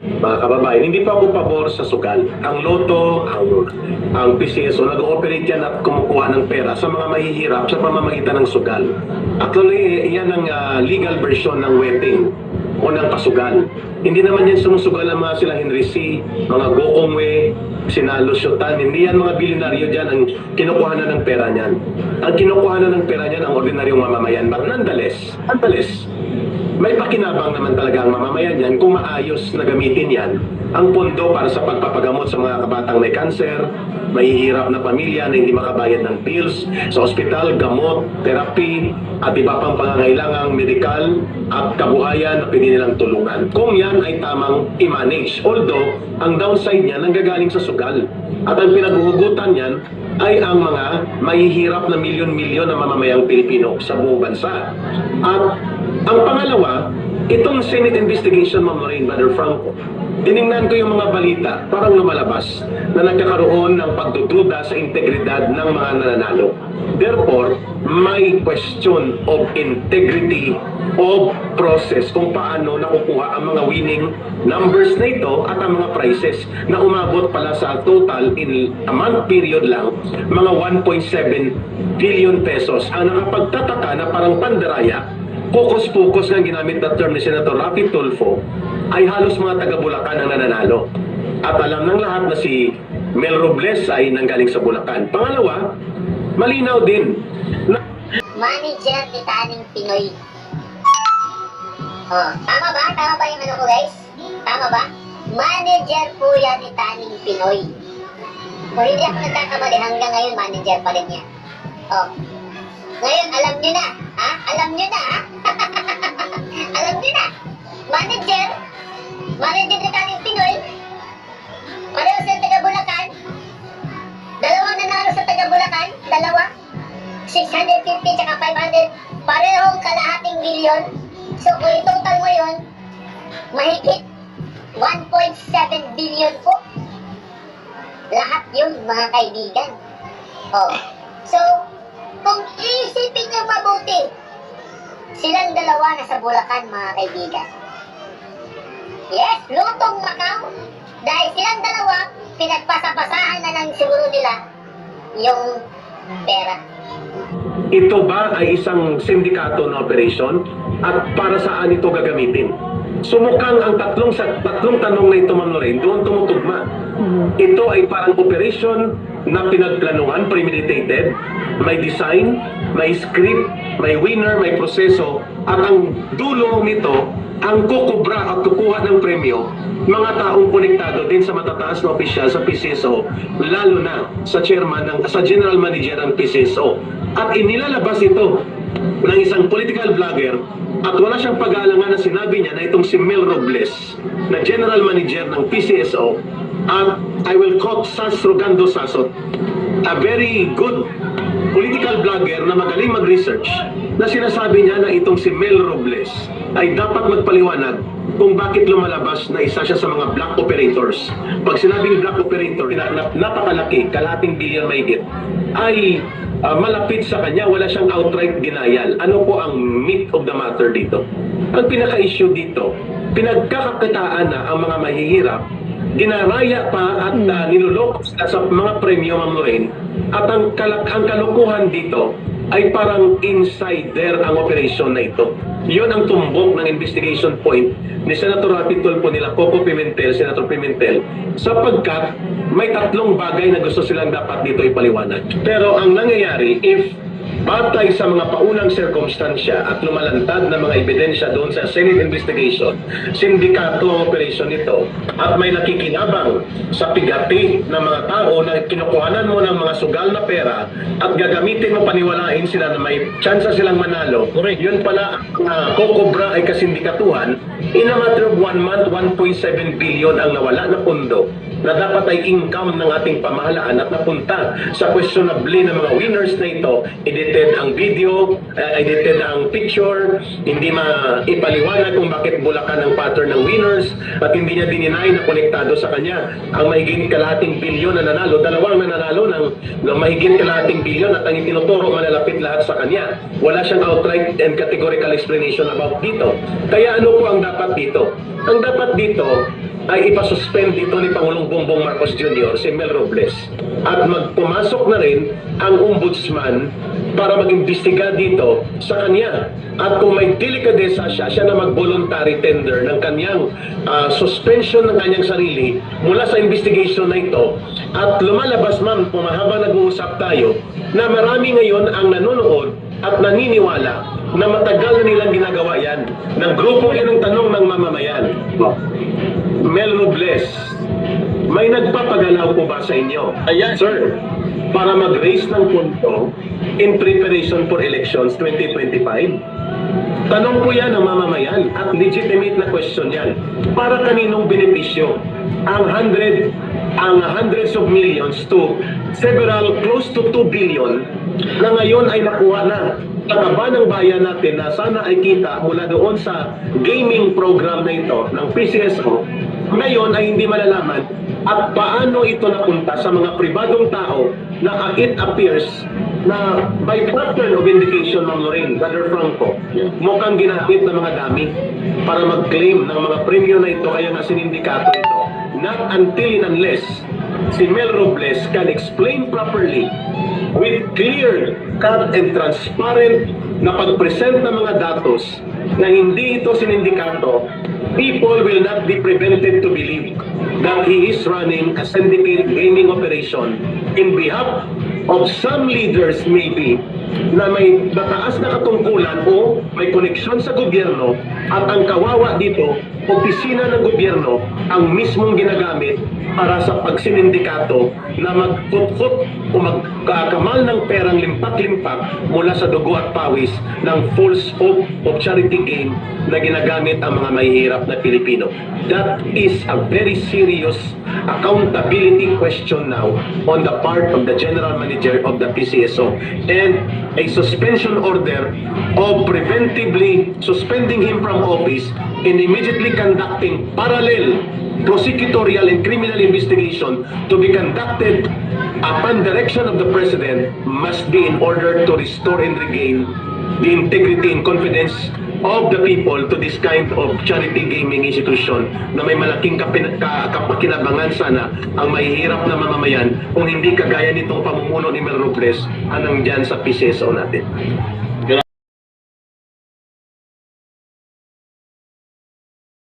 Mga kababayan, hindi pa ako pabor sa sugal. Ang Lotto, ang PCSO, nag-ooperate yan at kumukuha ng pera sa mga mahihirap sa pamamagitan ng sugal. Actually, yan ang legal version ng wedding o ng pasugal. Hindi naman yan sumusugal ang mga sila Henry C., mga Gokongwe, Sinalo Siotan. Hindi yan mga bilyonaryo dyan ang kinukuhanan ng pera niyan. Ang kinukuhanan ng pera niyan ang ordinaryong mamamayan. But nonetheless, may pakinabang naman talaga ang mamamayan yan kung maayos na gamitin yan ang pondo para sa pagpapagamot sa mga kabatang may kanser, mahihirap na pamilya na hindi makabayad ng bills sa ospital, gamot, therapy, at iba pang pangangailangang medikal at kabuhayan na pwede nilang tulungan. Kung yan ay tamang i-manage. Although, ang downside niyan nanggagaling sa sugal. At ang pinaghuhugutan niyan ay ang mga mahihirap na milyon-milyon na mamamayang Pilipino sa buong bansa. At ang pangalawa, itong Senate investigation, Ma'am Lorraine, Brother Franco, tiningnan ko yung mga balita, parang lumalabas na nagkakaroon ng pagdududa sa integridad ng mga nananalo. Therefore, may question of integrity of process kung paano nakukuha ang mga winning numbers na ito at ang mga prizes na umabot pala sa total in a month period lang, mga 1.7 billion pesos. Ang nakapagtataka na parang pandaraya, focus-focus ng ginamit na term ni Senator Rafi Tulfo ay halos mga taga-Bulacan ang nananalo. At alam ng lahat na si Mel Robles ay nanggaling sa Bulacan. Pangalawa, malinaw din na Manager ni Taning Pinoy. Oh, tama ba? Tama ba yung ano ko, guys? Tama ba? Manager po yan ni Taning Pinoy. Kung hindi ako nagkakamali, hanggang ngayon manager pa rin yan. Oh. Ngayon, alam nyo na. Ha? Alam nyo na, ha? Alam nyo na. Manager ni Taning Pinoy. Pareho sa taga-Bulacan. Dalawang nanalo sa taga-Bulacan. Dalawa. 650 tsaka 500. Parehong kalahating milyon. So, kung i-total mo yun, mahigit 1.7 billion po. Lahat yun, mga kaibigan. Oh. So, kung iisipin nyo mabuti, silang dalawa nasa Bulacan, mga kaibigan. Yes, lutong Macau. Dahil silang dalawa, pinagpasapasahan na lang siguro nila yung pera. ito ba ay isang sindikato na operation at para saan ito gagamitin? Sumukhang ang tatlong tanong na ito, Ma'am Lorraine, doon tumutugma. Ito ay parang operation na pinagplanuhan, premeditated, may design, may script, may winner, may proseso, at ang dulo nito, ang kukubra at kukuha ng premyo, mga taong konektado din sa matataas na opisyal sa PCSO, lalo na sa sa general manager ng PCSO. At inilalabas ito ng isang political vlogger at wala siyang pag-aalangan na sinabi niya na itong si Mel Robles na general manager ng PCSO, at I will quote Sas Rogando Sasot, a very good political vlogger na magaling mag-research, na sinasabi niya na itong si Mel Robles ay dapat magpaliwanag kung bakit lumalabas na isa siya sa mga black operators. Pag sinabing black operator, napakalaki, kalahating billion mahigit, ay malapit sa kanya, wala siyang outright denial. Ano po ang meat of the matter dito? Ang pinaka-issue dito, pinagkakakitaan na ang mga mahihirap, dinaraya pa at niluloko sila sa mga premyo, Ma'am Lorraine, at ang kalukuhan dito ay parang insider ang operation na ito. Yun ang tumbok ng investigation point ni Senator Rafi Tulfo, nila Coco Pimentel, Senator Pimentel, sapagkat may tatlong bagay na gusto silang dapat dito ipaliwanag. Pero ang nangyayari, if batay sa mga paunang sirkumstansya at lumalantad na mga ebidensya doon sa Senate investigation, sindikato ang operasyon nito at may nakikinabang sa pigati ng mga tao na kinukuhanan mo ng mga sugal na pera at gagamitin mo, paniwalain sila na may tsansa silang manalo. Yun pala, kokobra ay kasindikatuhan. In a matter of 1 month, 1.7 billion ang nawala na pondo na dapat ay income ng ating pamahalaan at napunta sa questionably ng mga winners na ito. Edited ang video, edited ang picture, hindi maipaliwanag kung bakit Bulacan ang pattern ng winners, at hindi niya dininay na konektado sa kanya ang mahigit kalahating bilyon na nanalo, dalawang nanalo ng mahigit kalahating bilyon, at ang itinuturo malalapit lahat sa kanya. Wala siyang outright and categorical explanation about dito. Kaya ano po ang dapat dito? Ang dapat dito ay ipasuspend dito ni Pangulong Bongbong Marcos Jr. si Mel Robles at magpumasok na rin ang ombudsman para mag-imbestiga dito sa kanya. At kung may delikadesa siya na mag-voluntary tender ng kanyang suspension ng kanyang sarili mula sa investigation na ito. At lumalabas, ma'am, kung mahaba nag-uusap tayo, na marami ngayon ang nanonood at naniniwala na matagal na nilang ginagawa yan ng grupo yan ng tanong ng mamamayan. Mel Robles, may nagpapagalaw po ba sa inyo? Ayan. Sir, para mag-raise ng punto in preparation for elections 2025? Tanong po yan ng mamamayan at legitimate na question yan. Para kaninong benepisyo? Ang hundreds of millions to several close to 2 billion na ngayon ay nakuha na takaba ng bayan natin na sana ay kita mula doon sa gaming program na ito ng PCSO, ngayon ay hindi malalaman at paano ito napunta sa mga pribadong tao na it appears na by pattern of indication, Ma'am Lorraine, Brother Franco, mukhang ginamit ng mga dami para mag-claim ng mga premyo na ito, kaya nga sinindikato ito. Not until and unless si Mel Robles can explain properly with clear, cut and transparent na pag-present ng mga datos na hindi ito sinindikato, people will not be prevented to believe that he is running a syndicate gaming operation in behalf of some leaders maybe na may mataas na katungkulan o may koneksyon sa gobyerno at ang kawawa dito, opisina ng gobyerno ang mismong ginagamit para sa pagsinindikato na magkutkut o magkakamal ng perang limpak-limpak mula sa dugo at pawis ng false hope of charity game na ginagamit ang mga mahihirap na Pilipino. That is a very serious accountability question now on the part of the General Manager of the PCSO, and a suspension order of preventively suspending him from office and immediately conducting parallel prosecutorial and criminal investigation to be conducted upon direction of the President must be in order to restore and regain the integrity and confidence of the people to this kind of charity gaming institution na may malaking kapakinabangan sana ang mahihirap na mamamayan kung hindi kagaya nitong pamumuno ni Mel Robles anong dyan sa PCSO natin.